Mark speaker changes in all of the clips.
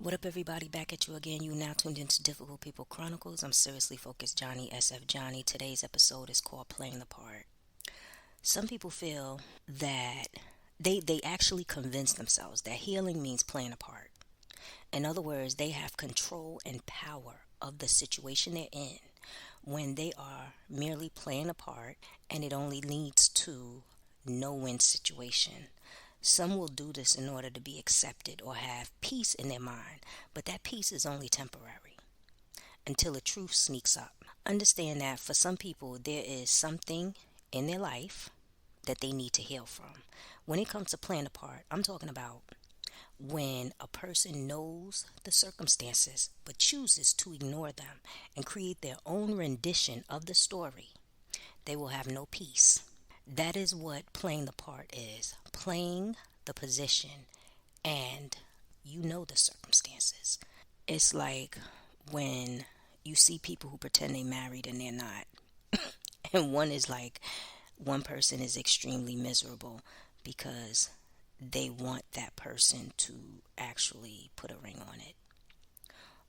Speaker 1: What up, everybody? Back at you again. You now tuned into Difficult People Chronicles. I'm seriously focused, Johnny, SF Johnny. Today's episode is called Playing the Part. Some people feel that they actually convince themselves that healing means playing a part. In other words, they have control and power of the situation they're in when they are merely playing a part, and it only leads to no win situation. Some will do this in order to be accepted or have peace in their mind, but that peace is only temporary until the truth sneaks up. Understand that for some people, there is something in their life that they need to heal from. When it comes to playing a part, I'm talking about when a person knows the circumstances but chooses to ignore them and create their own rendition of the story, they will have no peace. That is what playing the part is, playing the position, and you know the circumstances. It's like when you see people who pretend they married and they're not. And one person is extremely miserable because they want that person to actually put a ring on it.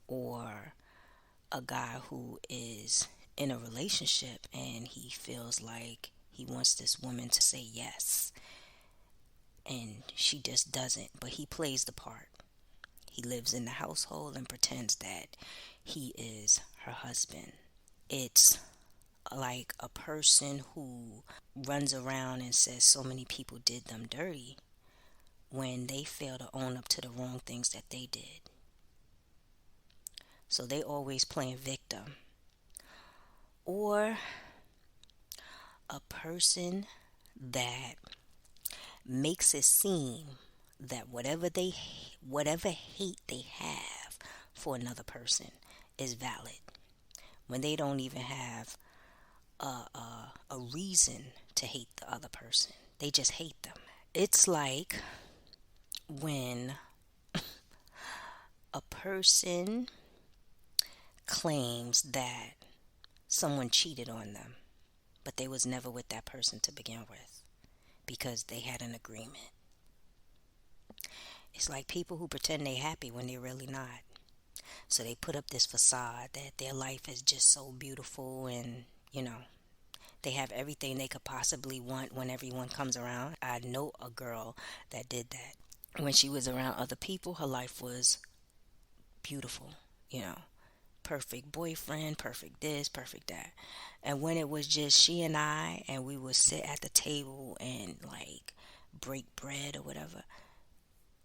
Speaker 1: Or a guy who is in a relationship and he feels like he wants this woman to say yes, and she just doesn't, but he plays the part. He lives in the household and pretends that he is her husband. It's like a person who runs around and says so many people did them dirty when they fail to own up to the wrong things that they did. So they always playing victim. Or a person that makes it seem that whatever hate they have for another person is valid when they don't even have a reason to hate the other person. They just hate them. It's like when a person claims that someone cheated on them, but they was never with that person to begin with because they had an agreement. It's like people who pretend they happy when they're really not. So they put up this facade that their life is just so beautiful, and they have everything they could possibly want when everyone comes around. I know a girl that did that. When she was around other people, her life was beautiful, you know. Perfect boyfriend, perfect this, perfect that. And when it was just she and I, and we would sit at the table and like break bread or whatever,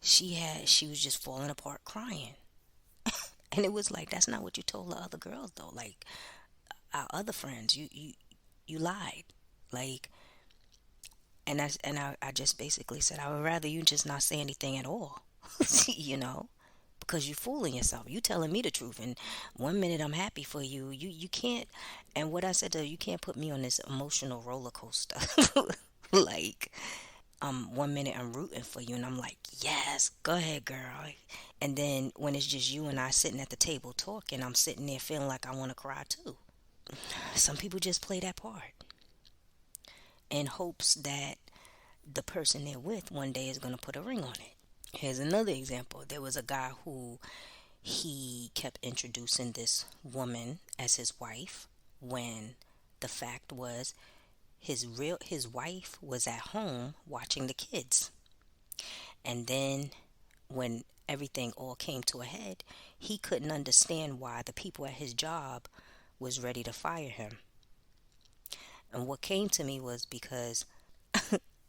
Speaker 1: she was just falling apart crying. And it was like, that's not what you told the other girls though. Like our other friends, you lied. Like, and I just basically said, I would rather you just not say anything at all. you know because you're fooling yourself. You telling me the truth, and one minute I'm happy for you. You can't. And what I said to her, you can't put me on this emotional roller coaster. like, one minute I'm rooting for you, and I'm like, yes, go ahead, girl. And then when it's just you and I sitting at the table talking, I'm sitting there feeling like I want to cry too. Some people just play that part in hopes that the person they're with one day is going to put a ring on it. Here's another example. There was a guy who he kept introducing this woman as his wife when the fact was his wife was at home watching the kids. And then when everything all came to a head, he couldn't understand why the people at his job was ready to fire him. And what came to me was because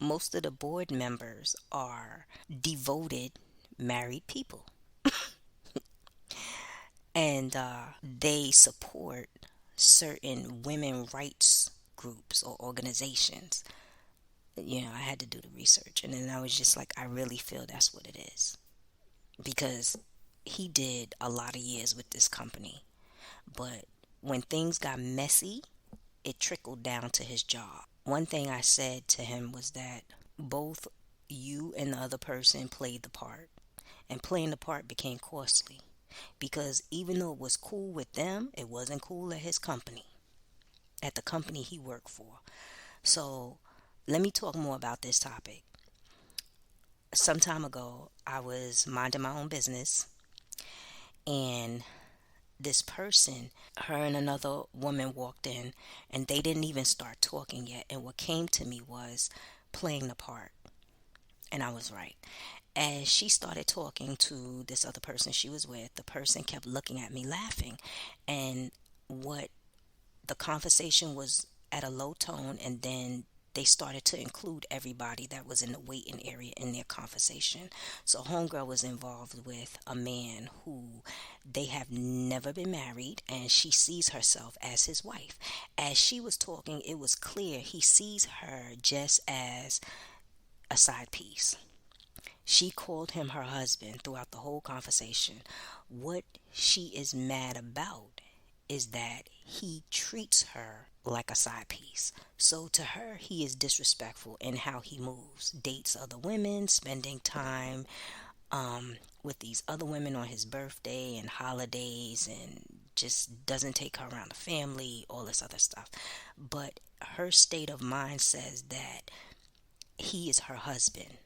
Speaker 1: most of the board members are devoted married people, and they support certain women rights groups or organizations. I had to do the research, and then I was just like, I really feel that's what it is, because he did a lot of years with this company, but when things got messy, it trickled down to his job. One thing I said to him was that both you and the other person played the part, and playing the part became costly, because even though it was cool with them, it wasn't cool at his company, at the company he worked for. So let me talk more about this topic. Some time ago, I was minding my own business, And this person, her and another woman walked in, and they didn't even start talking yet. And what came to me was playing the part. And I was right. As she started talking to this other person she was with, the person kept looking at me laughing. And what the conversation was at a low tone, and then they started to include everybody that was in the waiting area in their conversation. So homegirl was involved with a man who they have never been married, and she sees herself as his wife. As she was talking, it was clear he sees her just as a side piece. She called him her husband throughout the whole conversation. What she is mad about is that he treats her like a side piece. So to her, he is disrespectful in how he moves, dates other women, spending time with these other women on his birthday and holidays, and just doesn't take her around the family, all this other stuff. But her state of mind says that he is her husband.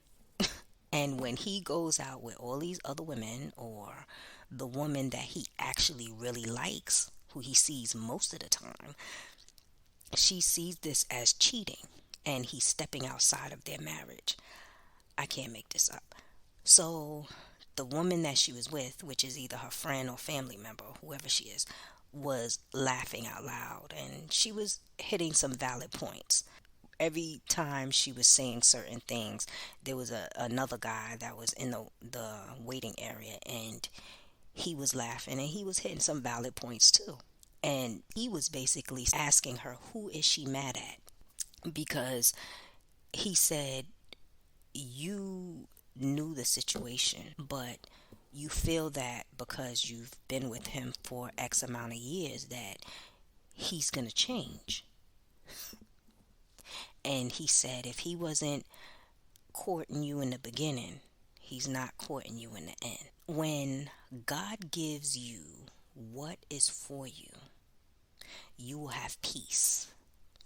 Speaker 1: And when he goes out with all these other women, or the woman that he actually really likes, who he sees most of the time, she sees this as cheating, and he's stepping outside of their marriage. I can't make this up. So the woman that she was with, which is either her friend or family member, whoever she is, was laughing out loud, and she was hitting some valid points. Every time she was saying certain things, there was another guy that was in the waiting area, and he was laughing, and he was hitting some valid points too. And he was basically asking her, who is she mad at? Because he said, you knew the situation, but you feel that because you've been with him for X amount of years that he's going to change. And he said if he wasn't courting you in the beginning, he's not courting you in the end. When God gives you what is for you, you will have peace.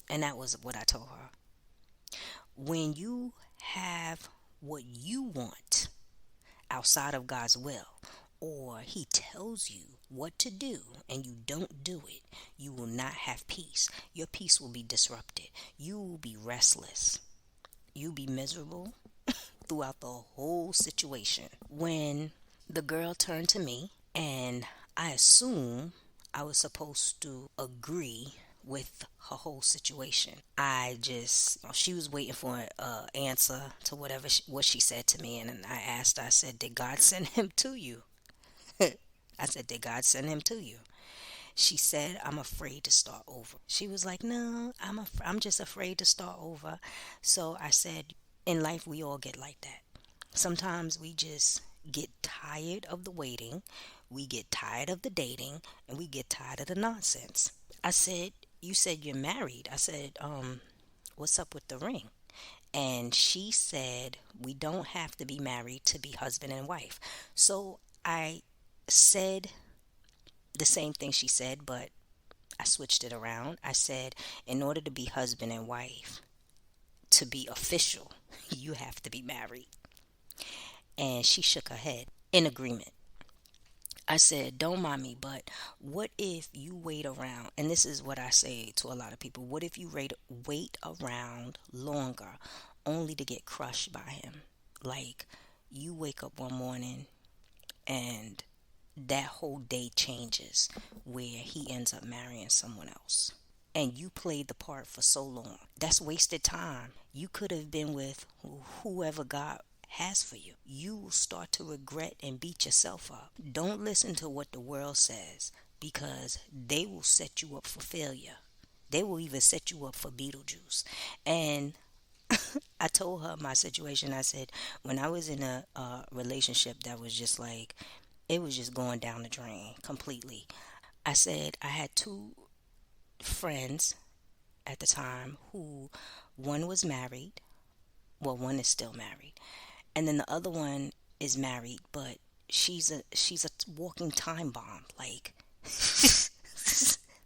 Speaker 1: And that was what I told her. When you have what you want outside of God's will, or he tells you what to do and you don't do it, you will not have peace. Your peace will be disrupted. You will be restless. You'll be miserable throughout the whole situation. When the girl turned to me, and I assume I was supposed to agree with her whole situation. She was waiting for an answer to what she said to me, and I asked her, I said, did God send him to you? I said, did God send him to you? She said, I'm afraid to start over. She was like, no, I'm just afraid to start over. So I said, in life, we all get like that. Sometimes we just get tired of the waiting, we get tired of the dating, and we get tired of the nonsense. I said, you said you're married. I said, what's up with the ring? And she said, we don't have to be married to be husband and wife. So I said the same thing she said, but I switched it around. I said, in order to be husband and wife, to be official, you have to be married. And she shook her head in agreement. I said, don't mind me, but what if you wait around? And this is what I say to a lot of people. What if you wait around longer only to get crushed by him? Like, you wake up one morning and that whole day changes, where he ends up marrying someone else. And you played the part for so long. That's wasted time. You could have been with whoever God has for you. You will start to regret and beat yourself up. Don't listen to what the world says, because they will set you up for failure. They will even set you up for Beetlejuice. And I told her my situation. I said, when I was in a relationship that was just like, it was just going down the drain completely. I said I had two friends at the time who, one was married. Well, one is still married. And then the other one is married, but she's a walking time bomb. Like,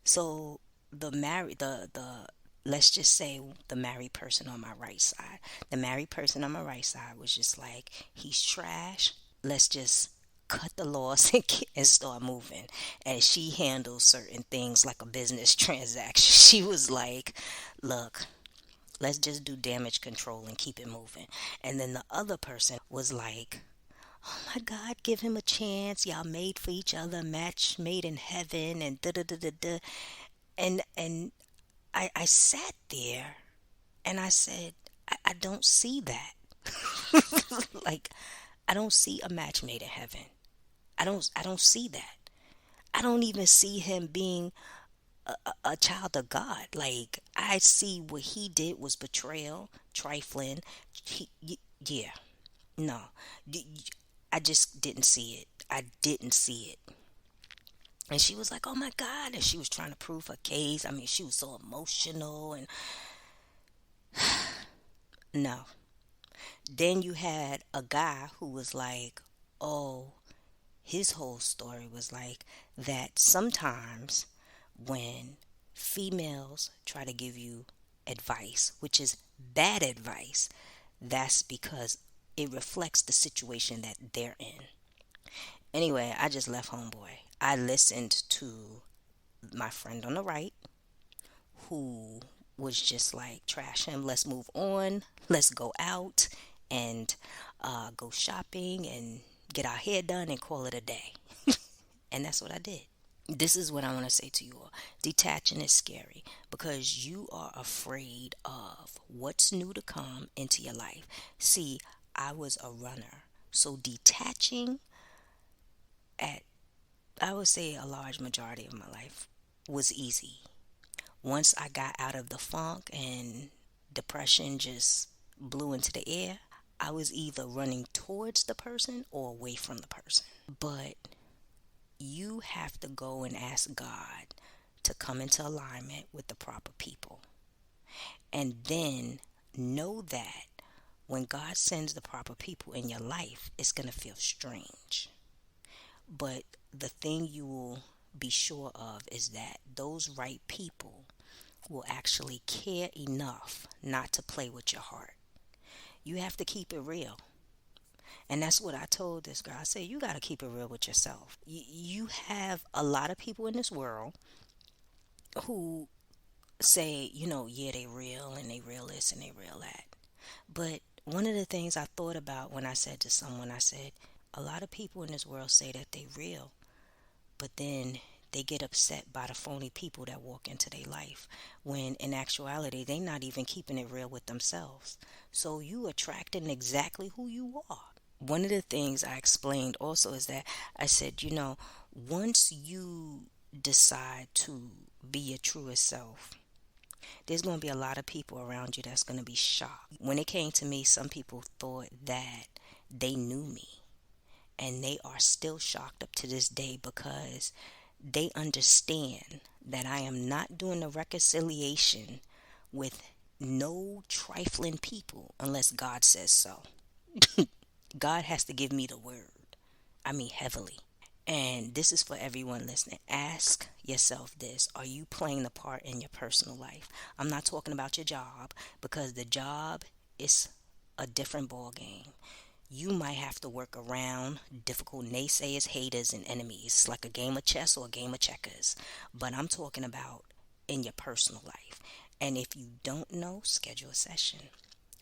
Speaker 1: so the let's just say the married person on my right side. The married person on my right side was just like, he's trash. Let's just cut the loss and start moving. And she handles certain things like a business transaction. She was like, look, let's just do damage control and keep it moving. And then the other person was like, oh my God, give him a chance. Y'all made for each other, match made in heaven, and da da da da da. And I sat there and I said, I don't see that. Like, I don't see a match made in heaven. I don't see that. I don't even see him being a child of God. Like, I see what he did was betrayal, trifling. Yeah, no. I just didn't see it. I didn't see it. And she was like, oh my God. And she was trying to prove her case. I mean, she was so emotional. And no. Then you had a guy who was like, oh, his whole story was like that sometimes when females try to give you advice, which is bad advice, that's because it reflects the situation that they're in. Anyway, I just left homeboy. I listened to my friend on the right who was just like, trash him, let's move on, let's go out and go shopping and get our hair done and call it a day. And that's what I did. This is what I want to say to you all. Detaching is scary because you are afraid of what's new to come into your life. See, I was a runner. So detaching at, I would say, a large majority of my life was easy. Once I got out of the funk and depression just blew into the air, I was either running towards the person or away from the person. But you have to go and ask God to come into alignment with the proper people. And then know that when God sends the proper people in your life, it's going to feel strange. But the thing you will be sure of is that those right people will actually care enough not to play with your heart. You have to keep it real. And that's what I told this girl. I said, you got to keep it real with yourself. You have a lot of people in this world who say, yeah, they real and they real this and they real that. But one of the things I thought about when I said to someone, I said, a lot of people in this world say that they real, but then they get upset by the phony people that walk into their life when in actuality they're not even keeping it real with themselves. So you attracting exactly who you are. One of the things I explained also is that I said, once you decide to be your truest self, there's going to be a lot of people around you that's going to be shocked. When it came to me, some people thought that they knew me, and they are still shocked up to this day because they understand that I am not doing the reconciliation with no trifling people unless God says so. God has to give me the word. I mean, heavily. And this is for everyone listening. Ask yourself this. Are you playing the part in your personal life? I'm not talking about your job because the job is a different ball game. You might have to work around difficult naysayers, haters, and enemies, like a game of chess or a game of checkers. But I'm talking about in your personal life. And if you don't know, schedule a session.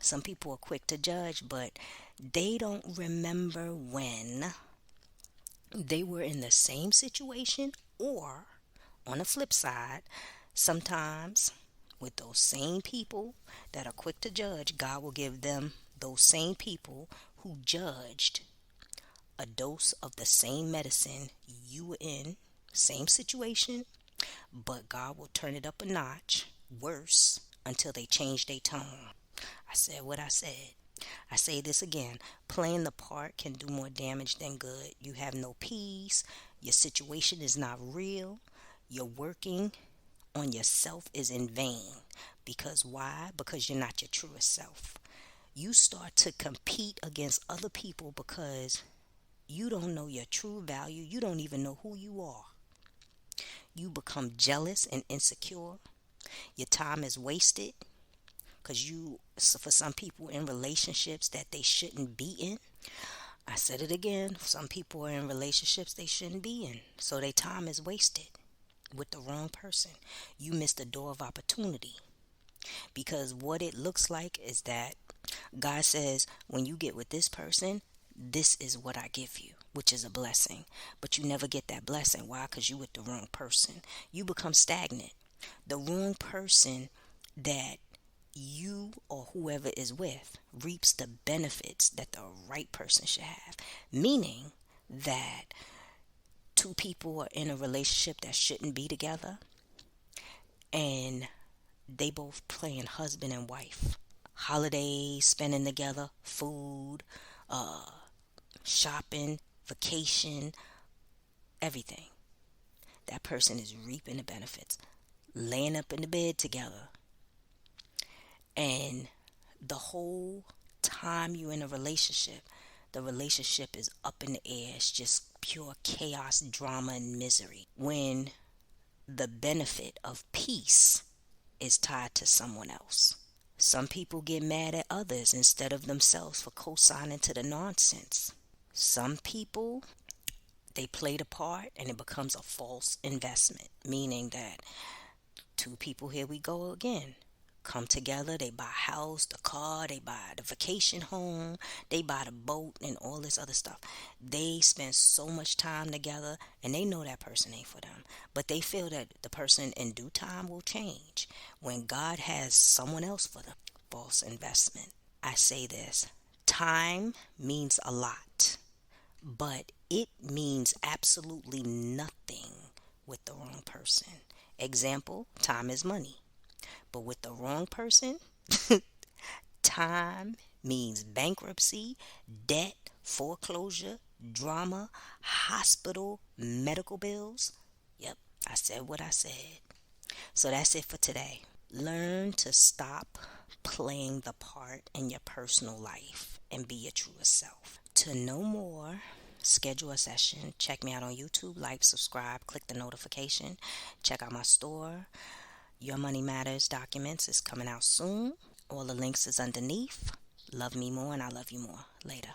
Speaker 1: Some people are quick to judge, but they don't remember when they were in the same situation, or on the flip side, sometimes with those same people that are quick to judge, God will give them those same people who judged a dose of the same medicine you were in, same situation, but God will turn it up a notch, worse, until they change their tone. I said what I said. I say this again. Playing the part can do more damage than good. You have no peace. Your situation is not real. Your working on yourself is in vain. Because why? Because you're not your truest self. You start to compete against other people because you don't know your true value. You don't even know who you are. You become jealous and insecure. Your time is wasted because for some people in relationships that they shouldn't be in. I said it again. Some people are in relationships they shouldn't be in, so their time is wasted with the wrong person. You missed the door of opportunity, because what it looks like is that God says, when you get with this person, this is what I give you, which is a blessing. But you never get that blessing. Why? Because you with the wrong person. You become stagnant. The wrong person that you or whoever is with reaps the benefits that the right person should have. Meaning that two people are in a relationship that shouldn't be together, and they both playing husband and wife. Holidays, spending together, food, uh, shopping, vacation, everything. That person is reaping the benefits, laying up in the bed together. And the whole time you're in a relationship, the relationship is up in the air. It's just pure chaos, drama, and misery. When the benefit of peace is tied to someone else. Some people get mad at others instead of themselves for co-signing to the nonsense. Some people, they play the part and it becomes a false investment, meaning that two people, here we go again, come together, they buy a house, the car, they buy the vacation home, they buy the boat and all this other stuff. They spend so much time together and they know that person ain't for them. But they feel that the person in due time will change when God has someone else for them. False investment. I say this, time means a lot, but it means absolutely nothing with the wrong person. Example, time is money. But with the wrong person, time means bankruptcy, debt, foreclosure, drama, hospital, medical bills. Yep, I said what I said. So that's it for today. Learn to stop playing the part in your personal life and be your truest self. To know more, schedule a session. Check me out on YouTube. Like, subscribe, click the notification. Check out my store. Your Money Matters documents is coming out soon. All the links is underneath. Love me more and I love you more. Later.